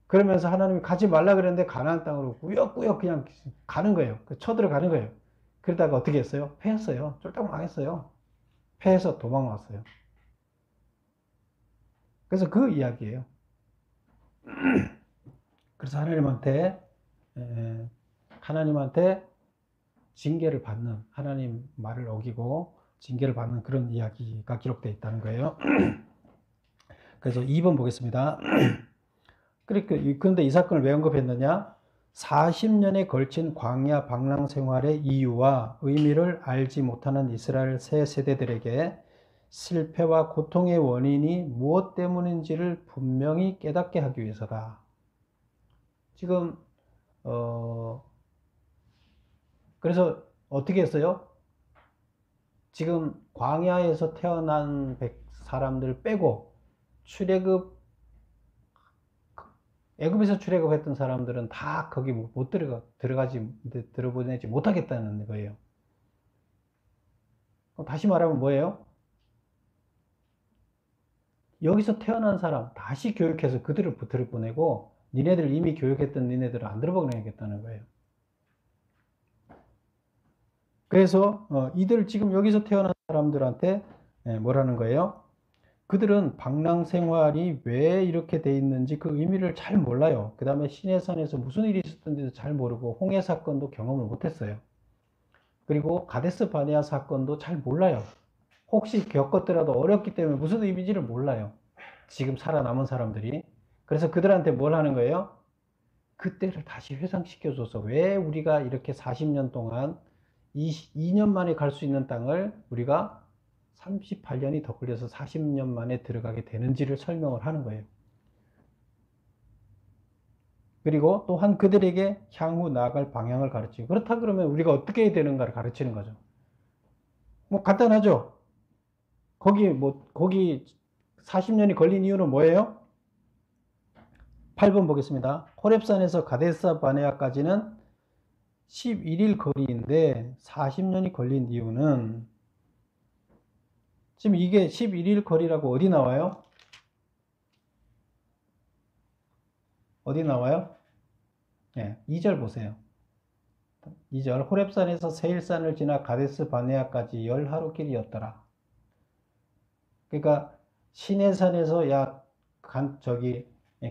Speaker 1: 그러면서 하나님이 가지 말라 그랬는데 가나안 땅으로 꾸역꾸역 그냥 가는 거예요. 쳐들어가는 거예요. 그러다가 어떻게 했어요? 패했어요. 쫄딱 망했어요. 패해서 도망왔어요. 그래서 그 이야기예요. 그래서 하나님한테 징계를 받는, 하나님 말을 어기고 징계를 받는 그런 이야기가 기록되어 있다는 거예요. 그래서 2번 보겠습니다. 그런데 이 사건을 왜 언급했느냐? 40년에 걸친 광야 방랑 생활의 이유와 의미를 알지 못하는 이스라엘 새 세대들에게 실패와 고통의 원인이 무엇 때문인지를 분명히 깨닫게 하기 위해서다. 지금 그래서 어떻게 했어요? 지금 광야에서 태어난 사람들 빼고 출애굽 애굽에서 출애굽했던 사람들은 다 거기 못 들어보내지 못하겠다는 거예요. 다시 말하면 뭐예요? 여기서 태어난 사람 다시 교육해서 그들을 들어보내고 니네들 이미 교육했던 니네들을 안 들어보내겠다는 거예요. 그래서 이들 지금 여기서 태어난 사람들한테 뭐라는 거예요? 그들은 방랑 생활이 왜 이렇게 돼 있는지 그 의미를 잘 몰라요. 그 다음에 시내산에서 무슨 일이 있었는지도 잘 모르고 홍해 사건도 경험을 못했어요. 그리고 가데스 바네아 사건도 잘 몰라요. 혹시 겪었더라도 어렵기 때문에 무슨 의미인지를 몰라요. 지금 살아남은 사람들이. 그래서 그들한테 뭘 하는 거예요? 그때를 다시 회상시켜줘서 왜 우리가 이렇게 40년 동안 2년 만에 갈 수 있는 땅을 우리가 38년이 더 걸려서 40년 만에 들어가게 되는지를 설명을 하는 거예요. 그리고 또한 그들에게 향후 나아갈 방향을 가르치고, 그렇다 그러면 우리가 어떻게 해야 되는가를 가르치는 거죠. 뭐 간단하죠. 거기 40년이 걸린 이유는 뭐예요? 8번 보겠습니다. 호렙산에서 가데스 바네아까지는 11일 거리인데 40년이 걸린 이유는, 지금 이게 11일 거리라고 어디 나와요? 어디 나와요? 네, 2절 보세요. 2절 호렙산에서 세일산을 지나 가데스 바네아까지 10하루길이었더라. 그러니까 시내산에서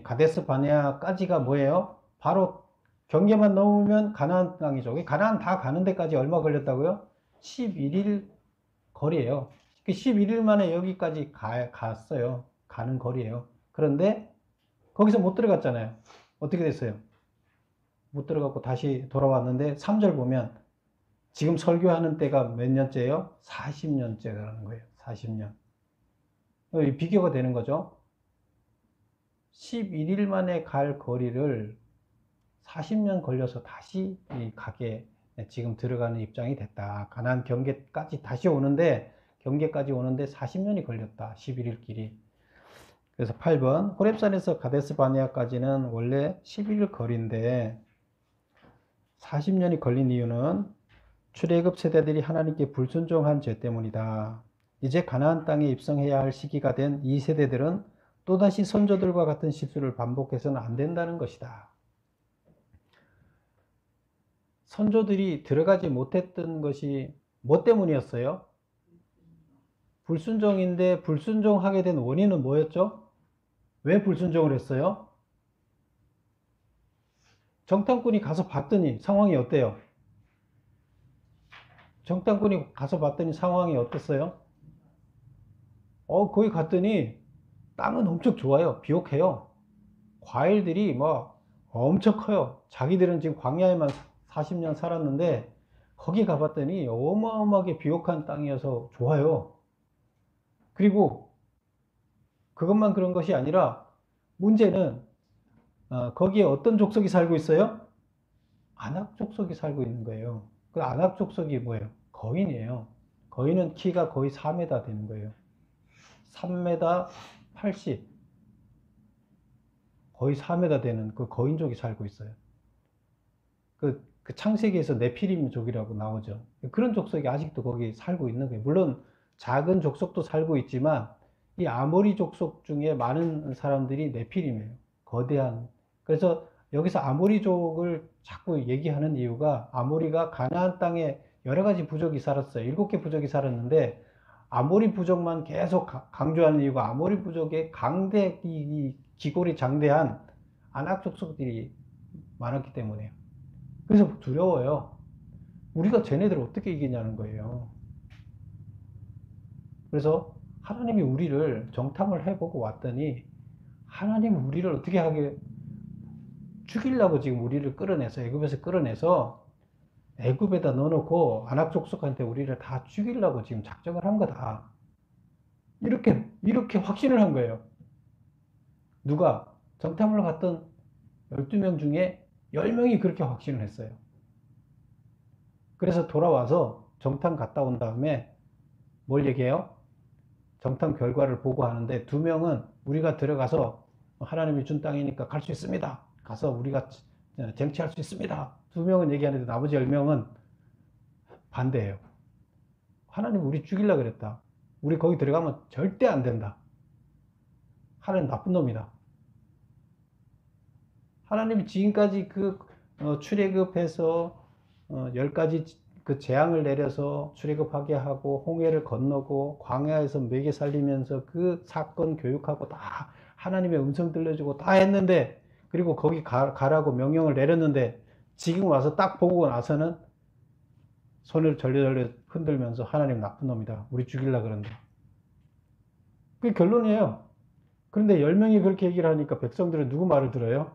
Speaker 1: 가데스 바네아까지가 뭐예요? 바로 경계만 넘으면 가나안 땅이죠. 가나안 다 가는 데까지 얼마 걸렸다고요? 11일 거리예요. 11일 만에 여기까지 갔어요. 가는 거리예요. 그런데 거기서 못 들어갔잖아요. 어떻게 됐어요? 못 들어갔고 다시 돌아왔는데 3절 보면 지금 설교하는 때가 몇 년째예요? 40년째라는 거예요. 40년. 비교가 되는 거죠. 11일 만에 갈 거리를 40년 걸려서 다시 가게 지금 들어가는 입장이 됐다. 가나안 경계까지 다시 오는데, 경계까지 오는데 40년이 걸렸다. 11일 길이. 그래서 8번 호렙산에서 가데스 바네아까지는 원래 11일 거리인데 40년이 걸린 이유는 출애굽 세대들이 하나님께 불순종한 죄 때문이다. 이제 가나안 땅에 입성해야 할 시기가 된 이 세대들은 또다시 선조들과 같은 실수를 반복해서는 안 된다는 것이다. 선조들이 들어가지 못했던 것이 뭐 때문이었어요? 불순종인데 불순종하게 된 원인은 뭐였죠? 왜 불순종을 했어요? 정탐꾼이 가서 봤더니 상황이 어때요? 정탐꾼이 가서 봤더니 상황이 어땠어요? 거기 갔더니 땅은 엄청 좋아요. 비옥해요. 과일들이 뭐 엄청 커요. 자기들은 지금 광야에만 40년 살았는데 거기 가봤더니 어마어마하게 비옥한 땅이어서 좋아요. 그리고 그것만 그런 것이 아니라 문제는 거기에 어떤 족속이 살고 있어요? 아낙 족속이 살고 있는 거예요. 그 아낙 족속이 뭐예요? 거인이에요. 거인은 키가 거의 4m 되는 거예요. 3m 80, 거의 4m 되는 그 거인족이 살고 있어요. 그 창세기에서 네피림족이라고 나오죠. 그런 족속이 아직도 거기 살고 있는 거예요. 물론 작은 족속도 살고 있지만 이 아모리 족속 중에 많은 사람들이 네피림이에요. 거대한. 그래서 여기서 아모리족을 자꾸 얘기하는 이유가, 아모리가 가나안 땅에 여러 가지 부족이 살았어요. 7개 부족이 살았는데 아모리 부족만 계속 강조하는 이유가 아모리 부족의 이 기골이 장대한 아낙 족속들이 많았기 때문에요. 그래서 두려워요. 우리가 쟤네들을 어떻게 이기냐는 거예요. 그래서 하나님이 우리를 정탐을 해보고 왔더니 하나님이 우리를 어떻게 하게 죽이려고 지금 우리를 끌어내서 애굽에서 끌어내서 애굽에다 넣어놓고 아낙 족속한테 우리를 다 죽이려고 지금 작정을 한 거다. 이렇게 확신을 한 거예요. 누가? 정탐을 갔던 12명 중에 10명이 그렇게 확신을 했어요. 그래서 돌아와서 정탐 갔다 온 다음에 뭘 얘기해요? 정탐 결과를 보고하는데 2명은 우리가 들어가서 하나님이 준 땅이니까 갈 수 있습니다. 가서 우리가 쟁취할 수 있습니다. 2명은 얘기하는데 나머지 10명은 반대예요. 하나님 우리 죽이려고 그랬다. 우리 거기 들어가면 절대 안 된다. 하나님 나쁜 놈이다. 하나님이 지금까지 출애굽해서 10가지 그 재앙을 내려서 출애굽하게 하고 홍해를 건너고 광야에서 먹여 살리면서 그 사건 교육하고 다 하나님의 음성 들려주고 다 했는데, 그리고 거기 가라고 명령을 내렸는데 지금 와서 딱 보고 나서는 손을 절레절레 흔들면서 하나님 나쁜 놈이다. 우리 죽이려고 그런다. 그게 결론이에요. 그런데 10명이 그렇게 얘기를 하니까 백성들은 누구 말을 들어요?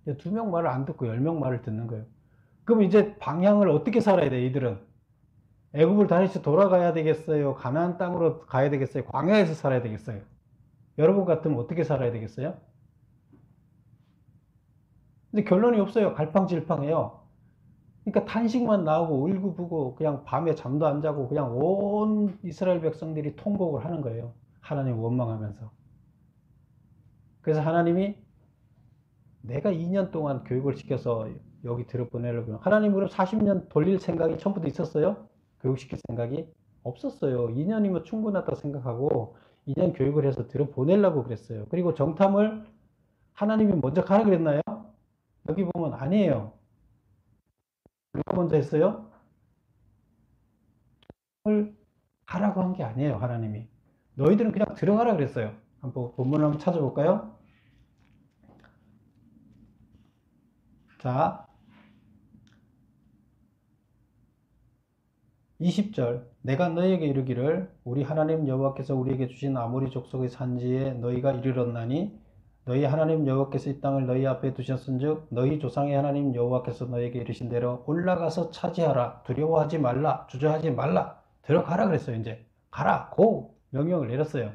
Speaker 1: 2명 말을 안 듣고 10명 말을 듣는 거예요. 그럼 이제 방향을 어떻게 살아야 돼, 이들은? 애굽을 다시 돌아가야 되겠어요? 가나안 땅으로 가야 되겠어요? 광야에서 살아야 되겠어요? 여러분 같으면 어떻게 살아야 되겠어요? 근데 결론이 없어요. 갈팡질팡해요. 그러니까 탄식만 나오고 울고불고 그냥 밤에 잠도 안 자고 그냥 온 이스라엘 백성들이 통곡을 하는 거예요. 하나님 원망하면서. 그래서 하나님이 내가 2년 동안 교육을 시켜서 여기 들여보내려고, 하나님 그럼 40년 돌릴 생각이 처음부터 있었어요? 교육시킬 생각이 없었어요. 2년이면 충분하다 생각하고 2년 교육을 해서 들여보내려고 그랬어요. 그리고 정탐을 하나님이 먼저 가라 그랬나요? 여기 보면 아니에요. 누가 먼저 했어요? 가라고 한 게 아니에요. 하나님이 너희들은 그냥 들어가라 그랬어요. 한번 본문을 한번 찾아볼까요? 자, 20절. 내가 너희에게 이르기를 우리 하나님 여호와께서 우리에게 주신 아모리 족속의 산지에 너희가 이르렀나니 너희 하나님 여호와께서 이 땅을 너희 앞에 두셨은즉 너희 조상의 하나님 여호와께서 너희에게 이르신 대로 올라가서 차지하라. 두려워하지 말라. 주저하지 말라. 들어가라 그랬어요. 이제 가라. 고 명령을 내렸어요.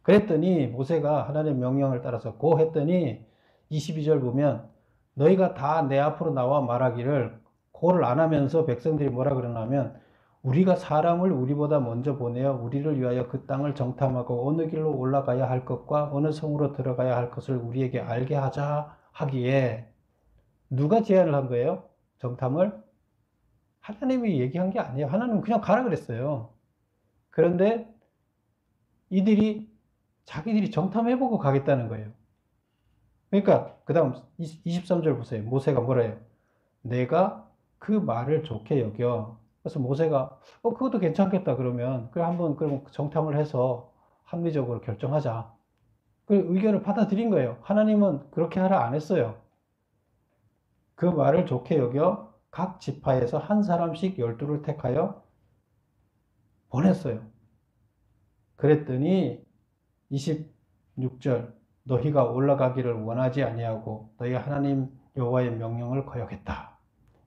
Speaker 1: 그랬더니 모세가 하나님의 명령을 따라서 고 했더니 22절 보면 너희가 다 내 앞으로 나와 말하기를, 고를 안 하면서 백성들이 뭐라 그러냐면 우리가 사람을 우리보다 먼저 보내어 우리를 위하여 그 땅을 정탐하고 어느 길로 올라가야 할 것과 어느 성으로 들어가야 할 것을 우리에게 알게 하자 하기에, 누가 제안을 한 거예요? 정탐을? 하나님이 얘기한 게 아니에요. 하나님은 그냥 가라 그랬어요. 그런데 이들이 자기들이 정탐해보고 가겠다는 거예요. 그러니까 그 다음 23절 보세요. 모세가 뭐라 해요? 내가 그 말을 좋게 여겨. 그래서 모세가 그것도 괜찮겠다 그러면 그래 한번 그럼 정탐을 해서 합리적으로 결정하자. 그 의견을 받아들인 거예요. 하나님은 그렇게 하라 안 했어요. 그 말을 좋게 여겨 각 지파에서 한 사람씩 12를 택하여 보냈어요. 그랬더니 26절 너희가 올라가기를 원하지 아니하고 너희 하나님 여호와의 명령을 거역했다.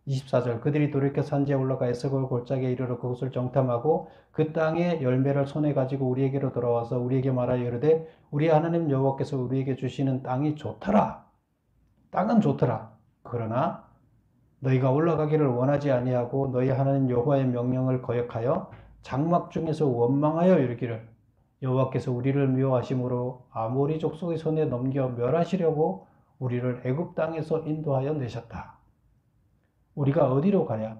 Speaker 1: 24절 그들이 돌이켜 산지에 올라가 에스골 골짜기에 이르러 그곳을 정탐하고 그 땅의 열매를 손에 가지고 우리에게로 돌아와서 우리에게 말하여 이르되 우리 하나님 여호와께서 우리에게 주시는 땅이 좋더라. 땅은 좋더라. 그러나 너희가 올라가기를 원하지 아니하고 너희 하나님 여호와의 명령을 거역하여 장막 중에서 원망하여 이르기를 여호와께서 우리를 미워하심으로 아모리 족속의 손에 넘겨 멸하시려고 우리를 애굽 땅에서 인도하여 내셨다. 우리가 어디로 가야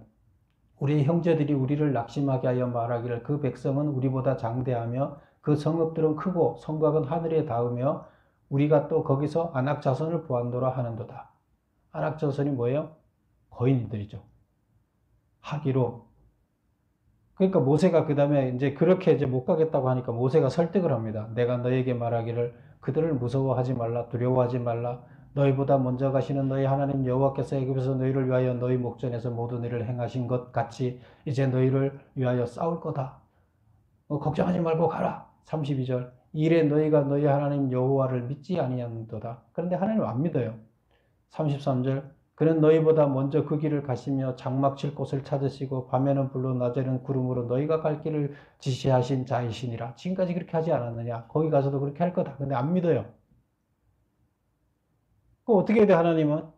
Speaker 1: 우리 형제들이 우리를 낙심하게 하여 말하기를 그 백성은 우리보다 장대하며 그 성읍들은 크고 성곽은 하늘에 닿으며 우리가 또 거기서 아낙 자손을 보았노라 하는도다. 아낙 자손이 뭐예요? 거인들이죠. 하기로. 그러니까 모세가 그 다음에 이제 그렇게 이제 못 가겠다고 하니까 모세가 설득을 합니다. 내가 너에게 말하기를 그들을 무서워하지 말라. 두려워하지 말라. 너희보다 먼저 가시는 너희 하나님 여호와께서 애굽에서 너희를 위하여 너희 목전에서 모든 일을 행하신 것 같이 이제 너희를 위하여 싸울 거다. 걱정하지 말고 가라. 32절 이래 너희가 너희 하나님 여호와를 믿지 아니하는도다. 그런데 하나님 안 믿어요. 33절 그는 너희보다 먼저 그 길을 가시며 장막 칠 곳을 찾으시고 밤에는 불로 낮에는 구름으로 너희가 갈 길을 지시하신 자이시니라. 지금까지 그렇게 하지 않았느냐. 거기 가서도 그렇게 할 거다. 근데 안 믿어요. 그럼 어떻게 해야 돼? 하나님은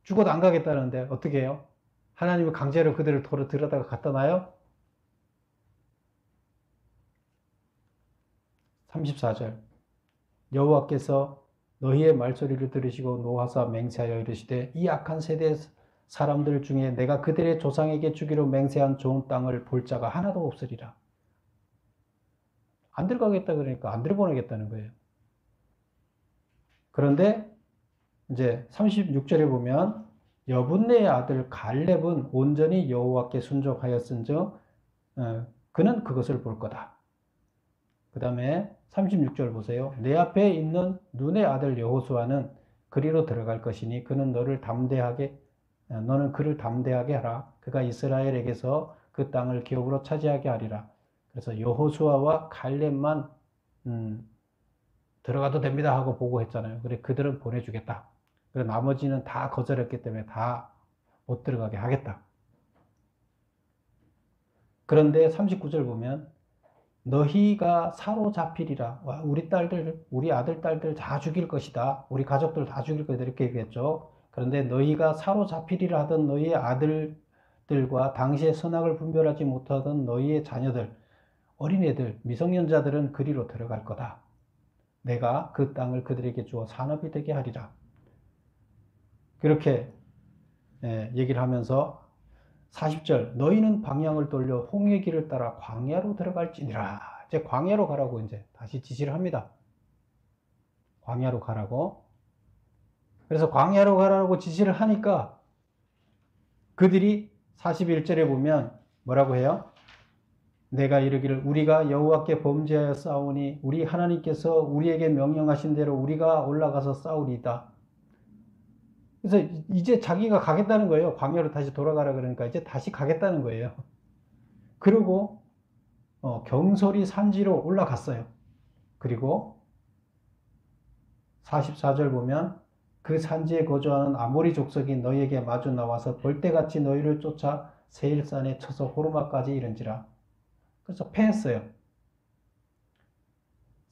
Speaker 1: 죽어도 안 가겠다는데 어떻게 해요? 하나님은 강제로 그들을 도로 들여다가 갖다 놔요? 34절 여호와께서 너희의 말소리를 들으시고 노하사 맹세하여 이르시되 이 악한 세대 사람들 중에 내가 그들의 조상에게 주기로 맹세한 좋은 땅을 볼 자가 하나도 없으리라. 안 들어가겠다 그러니까 안 들어보내겠다는 거예요. 그런데 이제 36절에 보면 여분네의 아들 갈렙은 온전히 여호와께 순종하였은즉 그는 그것을 볼 거다. 그 다음에 36절 보세요. 내 앞에 있는 눈의 아들 여호수아는 그리로 들어갈 것이니 그는 너는 그를 담대하게 하라. 그가 이스라엘에게서 그 땅을 기업으로 차지하게 하리라. 그래서 여호수아와 갈렙만 들어가도 됩니다 하고 보고했잖아요. 그래 그들은 보내주겠다. 그리고 나머지는 다 거절했기 때문에 다 못 들어가게 하겠다. 그런데 39절 보면 너희가 사로잡히리라. 와, 우리 딸들, 우리 아들, 딸들 다 죽일 것이다. 우리 가족들 다 죽일 것이다. 이렇게 얘기했죠. 그런데 너희가 사로잡히리라 하던 너희의 아들들과 당시에 선악을 분별하지 못하던 너희의 자녀들, 어린애들, 미성년자들은 그리로 들어갈 거다. 내가 그 땅을 그들에게 주어 산업이 되게 하리라. 그렇게 얘기를 하면서 40절 너희는 방향을 돌려 홍해 길을 따라 광야로 들어갈지니라. 이제 광야로 가라고 이제 다시 지시를 합니다. 광야로 가라고. 그래서 광야로 가라고 지시를 하니까 그들이 41절에 보면 뭐라고 해요? 내가 이르기를 우리가 여호와께 범죄하여 싸우니 우리 하나님께서 우리에게 명령하신 대로 우리가 올라가서 싸우리이다. 그래서 이제 자기가 가겠다는 거예요. 광야로 다시 돌아가라 그러니까 이제 다시 가겠다는 거예요. 그리고 경솔이 산지로 올라갔어요. 그리고 44절 보면 그 산지에 거주하는 아모리 족속이 너희에게 마주 나와서 벌떼같이 너희를 쫓아 세일산에 쳐서 호르마까지 이른지라. 그래서 패했어요.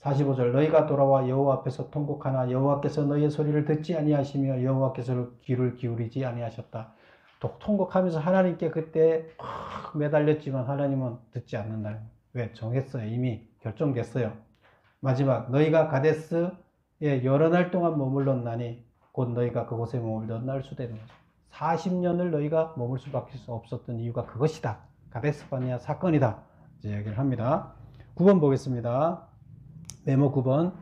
Speaker 1: 45절 너희가 돌아와 여호와 앞에서 통곡하나 여호와께서 너희의 소리를 듣지 아니하시며 여호와께서 귀를 기울이지 아니하셨다. 통곡하면서 하나님께 그때 확 매달렸지만 하나님은 듣지 않는다는 거예요. 왜? 정했어요. 이미 결정됐어요. 마지막 너희가 가데스에 여러 날 동안 머물렀나니 곧 너희가 그곳에 머물던 날 수되는 거죠. 40년을 너희가 머물 수밖에 없었던 이유가 그것이다. 가데스 바네아 사건이다. 이제 얘기를 합니다. 9번 보겠습니다. 메모 9번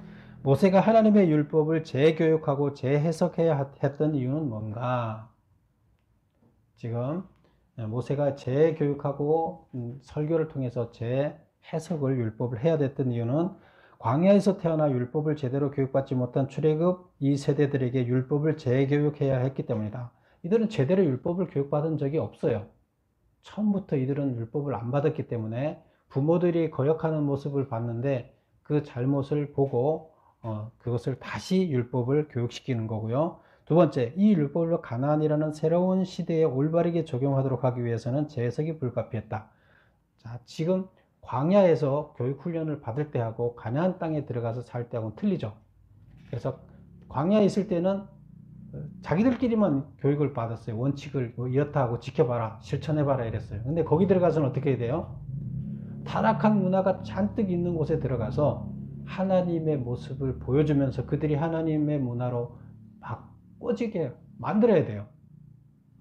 Speaker 1: 모세가 하나님의 율법을 재교육하고 재해석해야 했던 이유는 뭔가? 지금 모세가 재교육하고 설교를 통해서 재해석을 율법을 해야 됐던 이유는 광야에서 태어나 율법을 제대로 교육받지 못한 출애굽 이 세대들에게 율법을 재교육해야 했기 때문이다. 이들은 제대로 율법을 교육받은 적이 없어요. 처음부터 이들은 율법을 안 받았기 때문에 부모들이 거역하는 모습을 봤는데 그 잘못을 보고 그것을 다시 율법을 교육시키는 거고요. 두 번째, 이 율법을 가나안이라는 새로운 시대에 올바르게 적용하도록 하기 위해서는 재해석이 불가피했다. 자, 지금 광야에서 교육훈련을 받을 때하고 가나안 땅에 들어가서 살 때하고는 틀리죠. 그래서 광야에 있을 때는 자기들끼리만 교육을 받았어요. 원칙을 이렇다 하고 지켜봐라, 실천해봐라 이랬어요. 근데 거기 들어가서는 어떻게 해야 돼요? 타락한 문화가 잔뜩 있는 곳에 들어가서 하나님의 모습을 보여주면서 그들이 하나님의 문화로 바꿔지게 만들어야 돼요.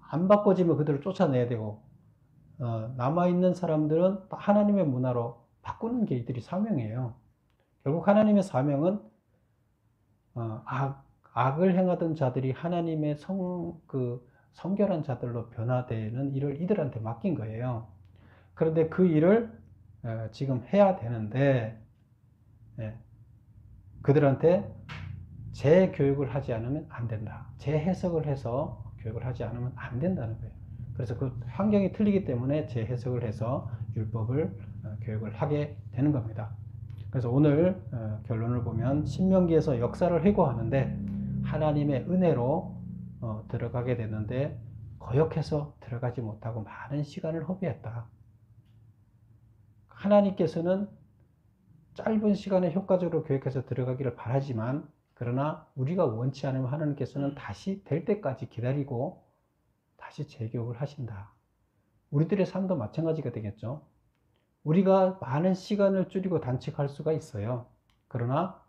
Speaker 1: 안 바꿔지면 그들을 쫓아내야 되고 남아있는 사람들은 하나님의 문화로 바꾸는 게 이들이 사명이에요. 결국 하나님의 사명은 악을 행하던 자들이 하나님의 성결한 자들로 변화되는 일을 이들한테 맡긴 거예요. 그런데 그 일을 지금 해야 되는데 그들한테 재교육을 하지 않으면 안 된다. 재해석을 해서 교육을 하지 않으면 안 된다는 거예요. 그래서 그 환경이 틀리기 때문에 재해석을 해서 율법을 교육을 하게 되는 겁니다. 그래서 오늘 결론을 보면 신명기에서 역사를 회고하는데 하나님의 은혜로 들어가게 됐는데 거역해서 들어가지 못하고 많은 시간을 허비했다. 하나님께서는 짧은 시간에 효과적으로 교육해서 들어가기를 바라지만 그러나 우리가 원치 않으면 하나님께서는 다시 될 때까지 기다리고 다시 재교육을 하신다. 우리들의 삶도 마찬가지가 되겠죠. 우리가 많은 시간을 줄이고 단축할 수가 있어요. 그러나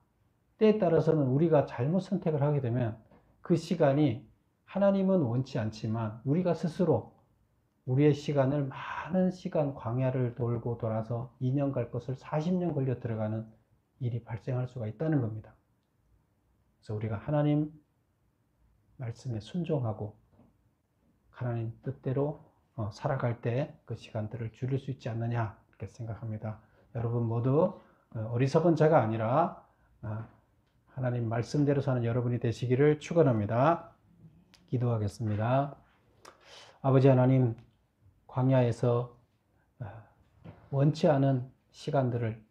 Speaker 1: 때에 따라서는 우리가 잘못 선택을 하게 되면 그 시간이 하나님은 원치 않지만 우리가 스스로 우리의 시간을 많은 시간 광야를 돌고 돌아서 2년 갈 것을 40년 걸려 들어가는 일이 발생할 수가 있다는 겁니다. 그래서 우리가 하나님 말씀에 순종하고 하나님 뜻대로 살아갈 때 그 시간들을 줄일 수 있지 않느냐 이렇게 생각합니다. 여러분 모두 어리석은 자가 아니라 하나님 말씀대로 사는 여러분이 되시기를 축원합니다. 기도하겠습니다. 아버지 하나님, 광야에서 원치 않은 시간들을